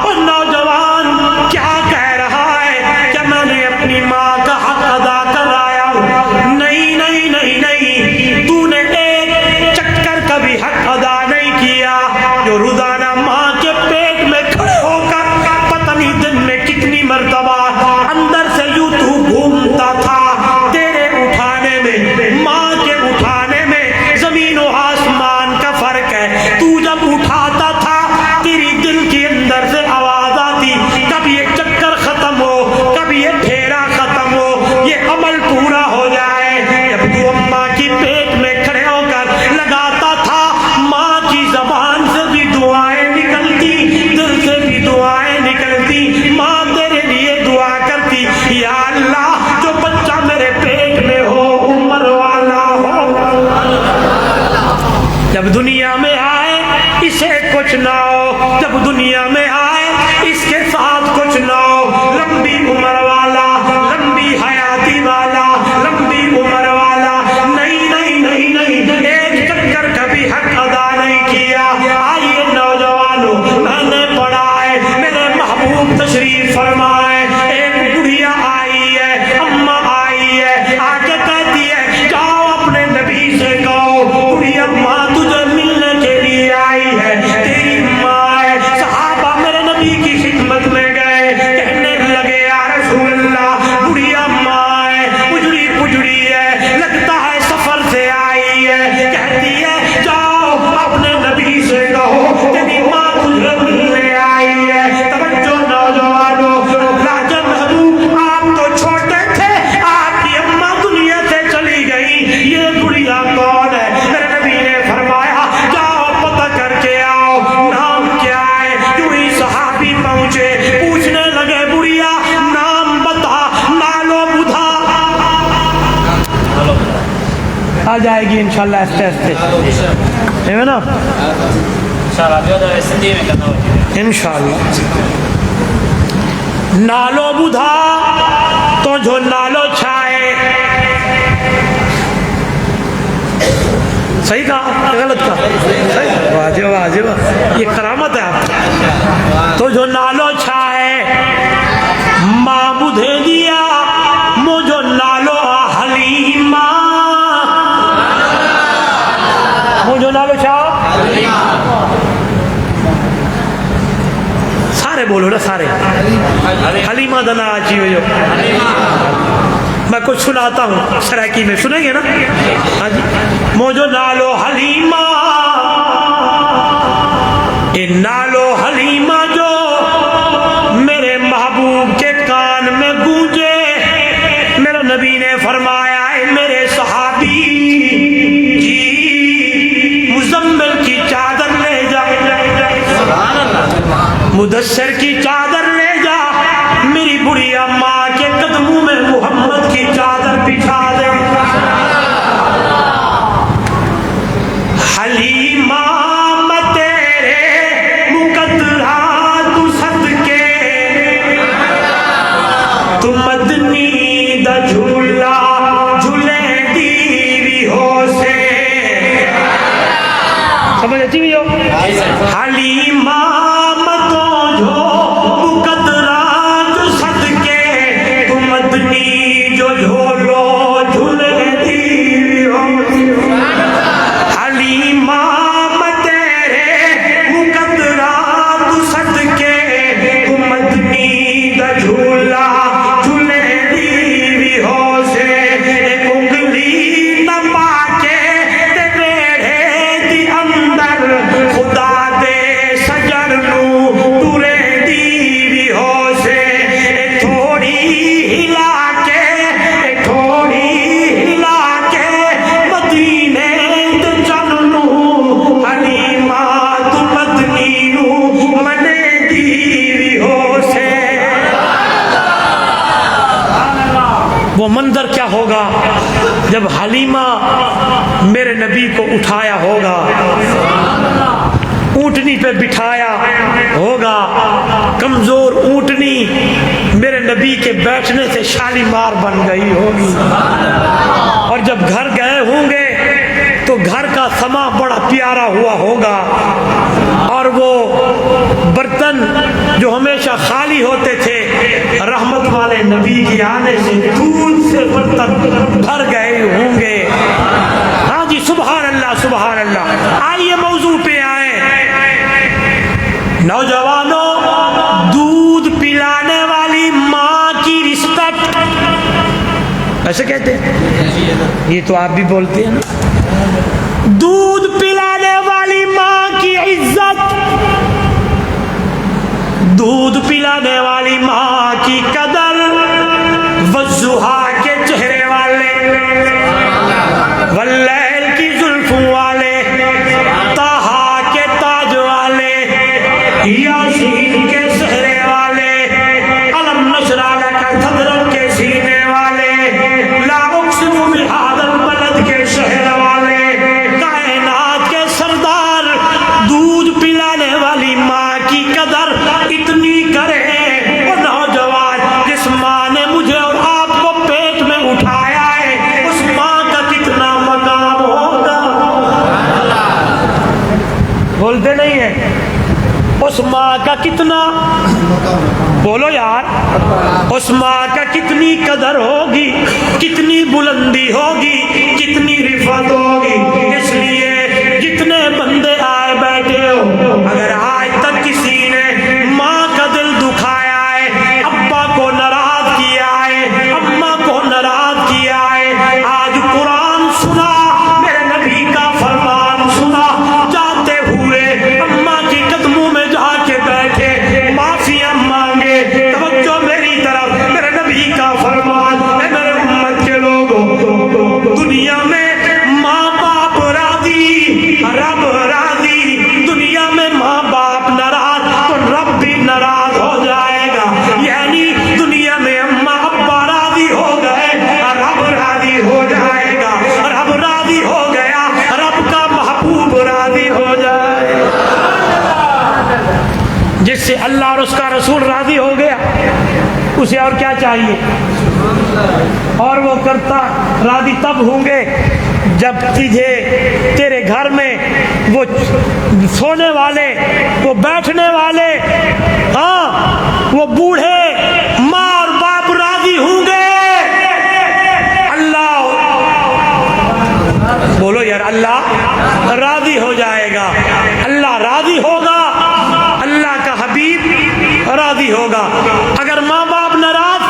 اور نوجوان کیا کہہ رہا ہے کہ میں نے اپنی ماں کا حق ادا کرایا؟ نہیں نہیں نہیں نہیں، تو نے ایک چکر کا بھی حق ادا نہیں کیا. جو روزانہ ماں کے پیٹ میں کھڑے ہو کر پتہ نہیں دن میں کتنی مرتبہ اندر سے یوں تو گھومتا تھا، تیرے اٹھانے میں، ماں کے اٹھانے میں زمین و آسمان کا فرق ہے. تو جب اٹھاتا تھا تیری دل کے اندر سے آواز آتی کب یہ چکر ختم ہو، کب یہ پھیرا ختم ہو، یہ عمل پورا ہو جائے. جب تو اماں کی پیٹ میں کھڑے ہو کر لگاتا تھا، ماں کی زبان سے بھی دعائیں نکلتی، دل سے بھی دعائیں نکلتی. ماں تیرے لیے دعا کرتی یا اللہ جو بچہ میرے پیٹ میں ہو عمر والا ہو، جب دنیا میں آئے اسے کچھ نہ ہو، جب دنیا میں آئے اس کے ساتھ کچھ نہ ہو، لمبی عمر والا، لمبی حیاتی والا، لمبی عمر والا. نہیں نہیں نہیں نہیں، ایک چکر کا بھی حق ادا نہیں کیا. آئیے نوجوانوں، میں نے پڑھا ہے میرے محبوب تشریف فرمائے، ایک بڑھیا آئی ہے، اماں آئی ہے، آ کے کہتی ہے جاؤ اپنے نبی سے کہو بڑھیا ماں تجھے ملنے کے لیے آئی ہے، تیری ماں ہے. صحابہ میرے نبی کی خدمت میں گئے، کہنے لگے یا رسول اللہ بڑھیا ماں ہے، پجڑی پجڑی ہے، لگتا ہے سفر سے آئی ہے. کہتی ہے جاؤ اپنے نبی سے کہو تیری ماں تجھے ملنے آئی ہے. توجہ نوجوانوں، راجہ محبوب آپ تو چھوٹے تھے، آپ کی اماں دنیا سے چلی گئی، یہ بڑھیا کون ہے؟ میرے نبی نے فرمایا جاؤ پتہ کر کے آؤ نام کیا ہے. جو ہی صحابی پہنچے پوچھنے لگے بڑھیا نام بتا، نالو بدھا. آ جائے گی انشاءاللہ ایسے ایسے ہے نا سندھی میں کرنا ہوگا انشاءاللہ. نالو بدھا تو جو نالو چھائے، صحیح کہا غلط کہا؟ واجب واجب، یہ کرامت ہے آپ کی. تو جو نالو چھائے ماں بدھے دیا مجھو نالو حلیمہ، مجھو نالو چھا سارے بولو نا سارے، حلیمہ دنا آچی ہوئی ہو. میں کچھ سناتا ہوں سرائکی میں، سنیں گے نا؟ ہاں جی. مجھو نالو حلیمہ، اے نالو حلیمہ جو میرے محبوب کے کان میں گونجے. میرے نبی نے فرمایا اے میرے صحابی جی، مزمل کی چادر لے جا، مدثر کی چادر لے جا، میری بڑھیا ماں کے قدموں میں محمد کی چادر بچھا دے. حلیمہ میں تیرے مقدرات صدقے، تو مدنی دا جھولا جھولے دیوی ہو سے. سمجھ اچھی بھی ہو؟ حلیمہ وہ منظر کیا ہوگا جب حلیمہ میرے نبی کو اٹھایا ہوگا، اونٹ اونٹنی پہ بٹھایا ہوگا، کمزور اونٹنی میرے نبی کے بیٹھنے سے شالیمار بن گئی ہوگی، اور جب گھر گئے ہوں گے تو گھر کا سما بڑا پیارا ہوا ہوگا، اور وہ برتن جو ہمیشہ خالی ہوتے تھے رحمت والے نبی کے آنے سے دودھ سے برتن بھر گئے ہوں گے۔ ہاں جی، سبحان اللہ سبحان اللہ۔ آئیے موضوع پہ آئیں۔ نوجوانوں، دودھ پلانے والی ماں کی رسپیکٹ، ایسے کہتے ہیں، یہ تو آپ بھی بولتے ہیں نا، دودھ پلانے والی ماں کی عزت، دودھ پلانے والی ماں کی قدر، والضحیٰ کے چہرے والے، واللیل کی زلفوں والے، طٰہٰ کے تاج والے، یاسین کے سہرے والے، الم نشرح لک صدرک کے سینے والے، لا اقسم بہذا البلد کے شہر والے، کائنات کے سردار، دودھ پلانے والی ماں کی قدر اتنی کرے۔ وہ نوجوان جس ماں نے مجھے اور آپ کو پیٹ میں اٹھایا ہے، اس ماں کا کتنا مقام ہوگا؟ بولتے نہیں ہیں؟ اس ماں کا کتنا، بولو یار، اس ماں کا کتنی قدر ہوگی، کتنی بلندی ہوگی، کتنی رفعت ہوگی۔ اس لیے جتنے بندے آئے بیٹھے ہو، اگر آج تک کسی نے ماں کا دل دکھایا ہے، ابا کو ناراض کیا ہے، اماں کو ناراض کیا ہے، آج قرآن سنا، میرے نبی کا فرمان سنا، جاتے ہوئے اماں کے قدموں میں جا کے بیٹھے، معافیاں مانگے، توجہ میری طرف، میرے نبی کا فرمان ہے، میرے امت کے لوگوں، دنیا میں ماں باپ راضی، رب راضی، دنیا میں ماں باپ ناراض تو رب بھی ناراض ہو جائے گا، یعنی دنیا میں اماں ابا راضی ہو گئے، رب راضی ہو جائے گا، رب راضی ہو گیا، رب کا محبوب راضی ہو جائے گا۔ جس سے اللہ اور اس کا رسول راضی ہو گیا، اسے اور کیا چاہیے؟ اور وہ کرتا راضی تب ہوں گے جب تجھے تیرے گھر میں وہ سونے والے، وہ بیٹھنے والے، ہاں وہ بوڑھے ماں اور باپ راضی ہوں گے۔ اللہ، بولو یار، اللہ راضی ہو جائے گا، اللہ راضی ہوگا، اللہ کا حبیب راضی ہوگا۔ اگر ماں باپ ناراض،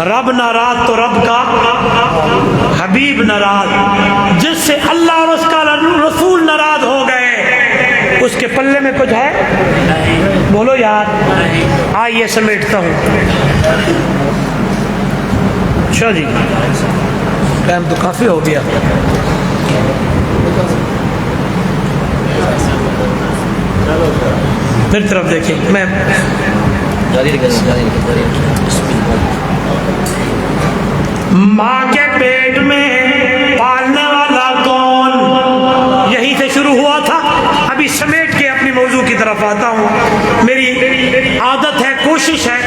رب ناراض تو رب کا حبیب ناراض، جس سے اللہ اور اس کا رسول ناراض ہو گئے، اس کے پلے میں کچھ ہے؟ بولو یار۔ آئیے سمیٹتا ہوں۔ اچھا جی، ٹائم تو کافی ہو گیا۔ میری طرف دیکھیں، میں ماں کے پیٹ میں پالنے والا کون، یہیں سے شروع ہوا تھا۔ ابھی سمیٹ کے اپنی موضوع کی طرف آتا ہوں۔ میری عادت ہے، کوشش ہے،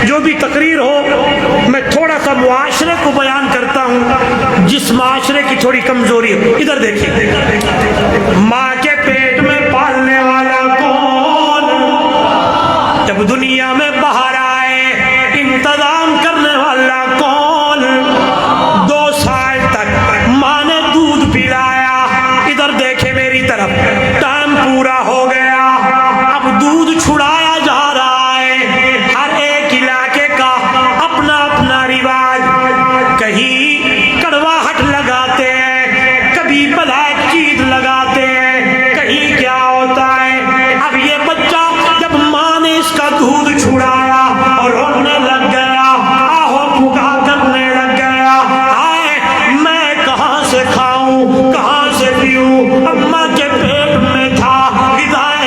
جو بھی تقریر ہو میں تھوڑا سا معاشرے کو بیان کرتا ہوں، جس معاشرے کی تھوڑی کمزوری ہو۔ ادھر دیکھیں، ماں کے پیٹ میں پالنے والا کون، جب دنیا میں باہر آئے انتظام کرنے والا کون، 2 سال تک ماں نے دودھ پلایا۔ ادھر دیکھے میری طرف، ٹائم پورا ہو گیا، اب دودھ چھڑایا جا رہا ہے۔ ہر ایک علاقے کا اپنا اپنا رواج، کہیں کڑواہٹ لگاتے ہیں، کبھی بلیک چیز لگاتے ہیں، کہیں کیا ہوتا ہے۔ اب یہ بچہ جب ماں نے اس کا دودھ چھڑایا اور رونے لگ گیا، آہو پکا کرنے لگ گیا، ہائے میں کہاں سے کھاؤں، کہاں سے پیوں، اماں کے پیٹ میں تھا، غذائے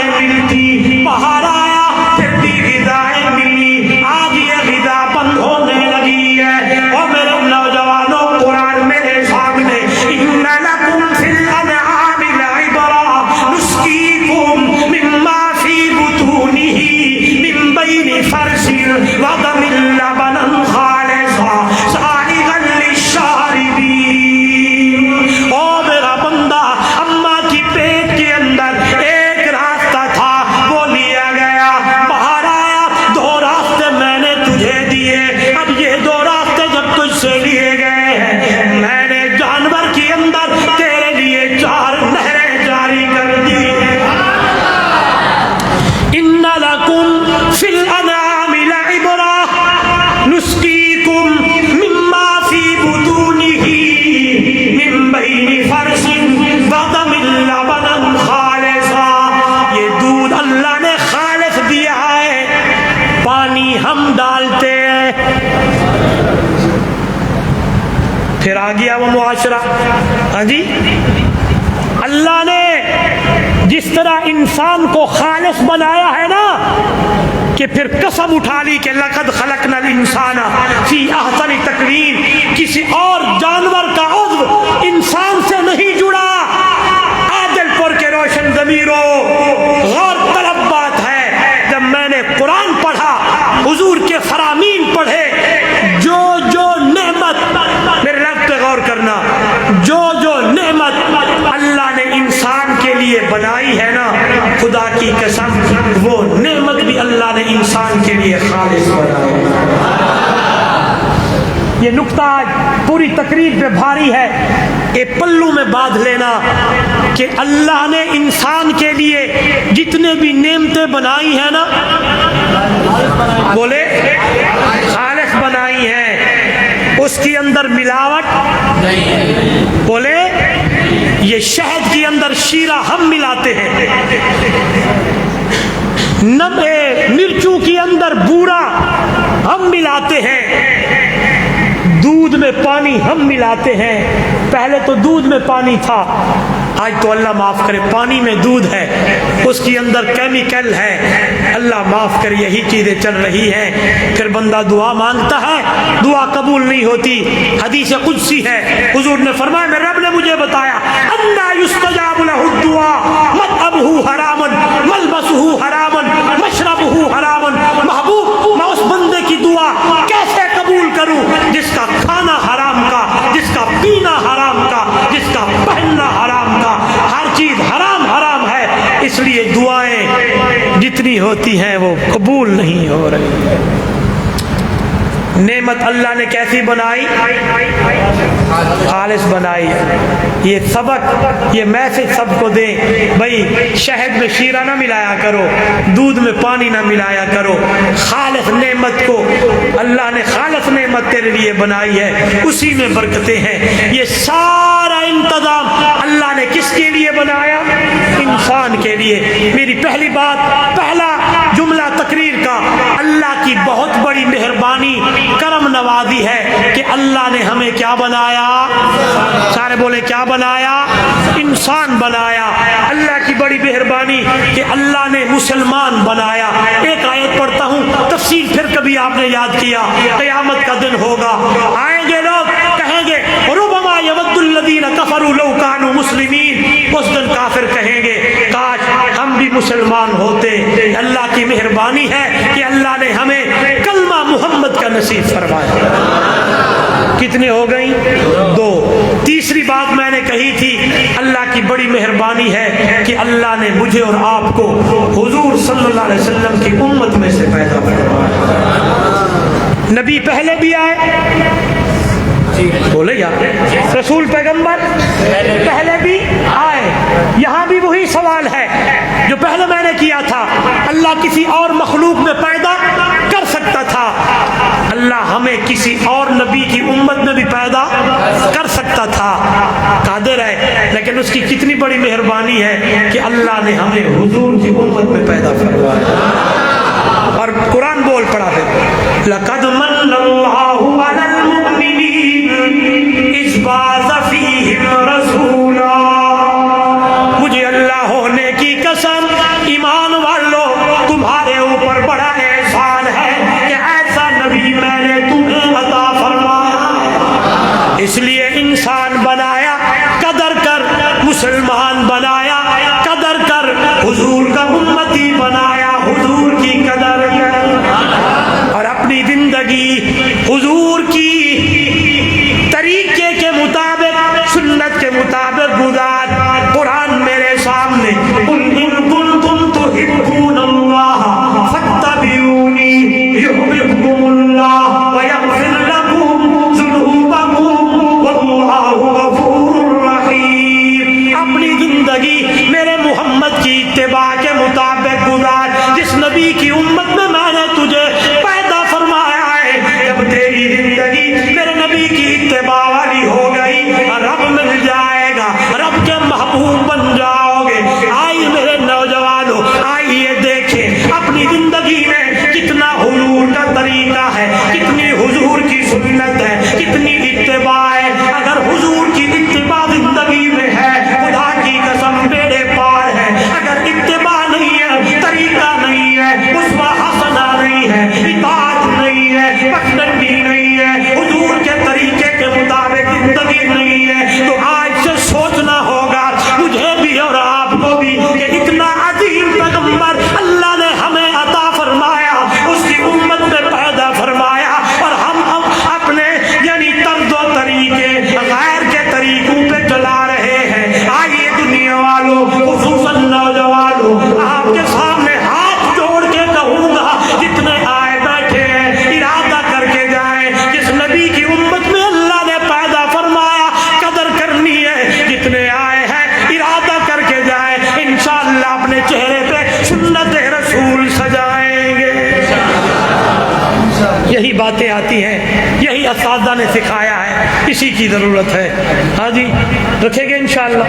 آ گیا وہ معاشرہ. ہاں جی, اللہ نے جس طرح انسان کو خالص بنایا ہے نا کہ پھر قسم اٹھا لی کہ لقد خلقنا الانسان فی احسن تقویم, کسی اور جانور کا عضو انسان سے نہیں جڑا. عادل پور کے روشن ضمیروں, غور طلب بات ہے, جب میں نے قرآن پڑھا, حضور کے فرامین پڑھے, جو نعمت, میرے رب پہ غور کرنا, جو نعمت اللہ نے انسان کے لیے بنائی ہے نا, خدا کی قسم وہ نعمت بھی اللہ نے انسان کے لیے خالص بنائی. یہ نقطہ آج پوری تقریر پہ بھاری ہے, ایک پلو میں باندھ لینا کہ اللہ نے انسان کے لیے جتنے بھی نعمتیں بنائی ہیں نا, بولے خالص بنائی ہیں. اس کے اندر ملاوٹ نہیں, بولے یہ شہد کے اندر شیرہ ہم ملاتے ہیں, مرچوں کے اندر بورا ہم ملاتے ہیں, دودھ میں پانی ہم ملاتے ہیں. پہلے تو دودھ میں پانی تھا, آج تو اللہ معاف کرے پانی میں دودھ ہے, اس کے اندر کیمیکل ہے, اللہ معاف کرے یہی چیزیں چل رہی ہیں. پھر بندہ دعا مانگتا ہے, دعا قبول نہیں ہوتی. حدیث قدسی ہے, حضور نے فرمایا میرے رب نے مجھے بتایا انا یستجاب لہ الدعاء مطعمہ حرام ملبسہ حرام مشربہ حرام. محبوب میں اس بندے کی دعا کیسے قبول کروں جس کا کھانا حرام کا, جس کا پینا حرام کا, جس کا پہننا حرام کا, ہر چیز حرام ہے. اس لیے دعائیں جتنی ہوتی ہیں وہ قبول نہیں ہو رہی. نعمت اللہ نے کیسی بنائی, خالص بنائی. یہ سبق, یہ میسج سب کو دیں بھائی, شہد میں شیرہ نہ ملایا کرو, دودھ میں پانی نہ ملایا کرو. خالص نعمت کو اللہ نے, خالص نعمت تیرے لیے بنائی ہے, اسی میں برکتیں ہیں. یہ سارا انتظام اللہ نے کس کے لیے بنایا, انسان کے لیے. میری پہلی بات, پہلا جملہ تقریر کا, اللہ کی بہت بڑی مہربانی کرم نوازی ہے کہ اللہ نے ہمیں کیا بنایا, سارے بولے کیا بنایا, انسان بنایا. اللہ کی بڑی مہربانی کہ اللہ نے مسلمان بنایا. ایک آیت پڑھتا ہوں, تفصیل پھر کبھی آپ نے یاد کیا. قیامت کا دن ہوگا, آئیں گے لوگ کہیں گے ربما یود الذین کفروا لو کانوا مسلمین. اس دن کافر کہیں گے کاش ہم بھی مسلمان ہوتے. اللہ کی مہربانی ہے کہ اللہ نے ہمیں کلمہ محمد کا نصیب فرمایا. کتنے ہو گئی, 2. تیسری بات میں نے کہی تھی, اللہ کی بڑی مہربانی ہے کہ اللہ نے مجھے اور آپ کو حضور صلی اللہ علیہ وسلم کی امت میں سے پیدا فرمایا. نبی پہلے بھی آئے, بولے یار رسول پیغمبر پہلے بھی آئے. یہاں بھی وہی سوال ہے جو پہلے میں نے کیا تھا, اللہ کسی اور مخلوق میں پیدا کر سکتا تھا, اللہ ہمیں کسی اور نبی کی امت میں بھی پیدا کر سکتا تھا, قادر ہے. لیکن اس کی کتنی بڑی مہربانی ہے کہ اللہ نے ہمیں حضور کی امت میں پیدا فرمایا. اور قرآن بول پڑا ہے, لقد من اللہ علی المؤمنین اذ بعث فیہم رسولا. مجھے اللہ ہونے کی قسم, ایمان والو تمہارے اوپر بڑا احسان ہے کہ ایسا نبی میں نے تمہیں عطا فرمایا. اس لیے انسان بنایا قدر کر, مسلمان بنایا قدر کر, حضور کا امتی بنایا حضور کی قدر کر, اور اپنی زندگی حضور کی طریقے کے مطابق, سنت کے مطابق گزار. قرآن میرے سامنے, قل ان کنتم تحبون اللہ فاتبعونی یحببکم اللہ ویغفر لکم ذنوبکم واللہ غفور رحیم. اپنی زندگی میرے محمد کی اتباع کے مطابق گزار. جس نبی کی امت میں میں نے تجھے پیدا فرمایا ہے, جب تیری زندگی میرے نبی کی اتباع والی ہو گئی, رب مل جائے گا, رب کے محبوب بن جاؤ گے. آئیے میرے نوجوانوں, آئیے دیکھیں اپنی زندگی میں کتنا حضور کا طریقہ ہے, کتنی حضور کی سنت ہے, کتنی اتباع ہے. اگر انشاءاللہ اپنے چہرے پہ سنت رسول سجائیں گے. یہی باتیں آتی ہیں, یہی اساتذہ نے سکھایا ہے, اسی کی ضرورت ہے. ہاں جی, رکھیں گے انشاءاللہ.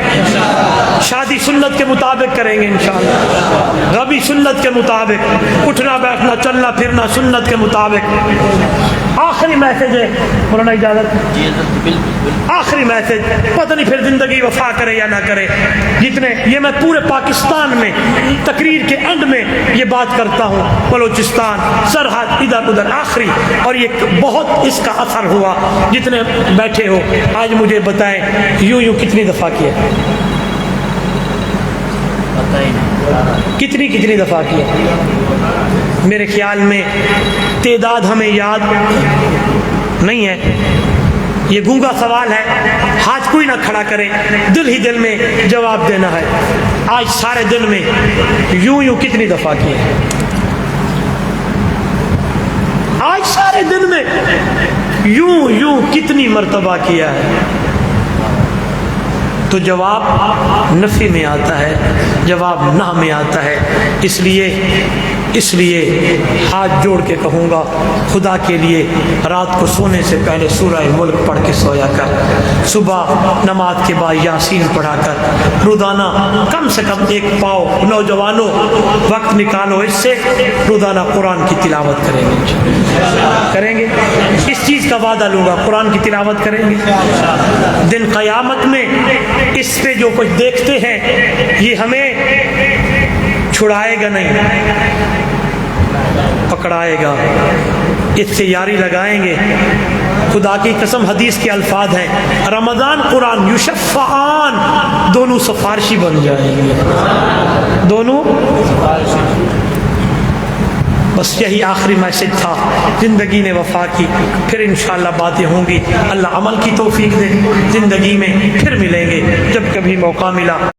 شادی سنت کے مطابق کریں گے انشاءاللہ, غبی سنت کے مطابق, اٹھنا بیٹھنا چلنا پھرنا سنت کے مطابق. آخری میسج ہے, مولانا اجازت, آخری میسج, پتہ نہیں پھر زندگی وفا کرے یا نہ کرے. جتنے یہ میں پورے پاکستان میں تقریر کے اینڈ میں یہ بات کرتا ہوں, بلوچستان سرحد ادھر ادھر آخری, اور یہ بہت اس کا اثر ہوا. جتنے بیٹھے ہو آج مجھے بتائیں یوں کتنی دفعہ کیا, کتنی دفعہ کیا؟ میرے خیال میں تعداد ہمیں یاد نہیں ہے. یہ گونگا سوال ہے, ہاتھ کوئی نہ کھڑا کرے, دل ہی دل میں جواب دینا ہے. آج سارے دن میں یوں کتنی دفعہ کیے؟ آج سارے دن میں یوں کتنی مرتبہ کیا ہے؟ تو جواب نفی میں آتا ہے, جواب نہ میں آتا ہے. اس لیے ہاتھ جوڑ کے کہوں گا, خدا کے لیے رات کو سونے سے پہلے سورہ ملک پڑھ کے سویا کر, صبح نماز کے بعد یاسین پڑھا کر, روزانہ کم سے کم ایک پاؤ, نوجوانوں وقت نکالو اس سے, روزانہ قرآن کی تلاوت کریں گے. اس چیز کا وعدہ لوں گا, قرآن کی تلاوت کریں گے. دن قیامت میں اس پہ جو کچھ دیکھتے ہیں یہ ہمیں چھڑائے گا نہیں, پکڑائے گا. اس سے یاری لگائیں گے. خدا کی قسم حدیث کے الفاظ ہیں, رمضان قرآن یشفعان, دونوں سفارشی بن جائیں گے, دونوں. بس یہی آخری میسج تھا. زندگی نے وفا کی, پھر انشاءاللہ باتیں ہوں گی. اللہ عمل کی توفیق دے. زندگی میں پھر ملیں گے جب کبھی موقع ملا.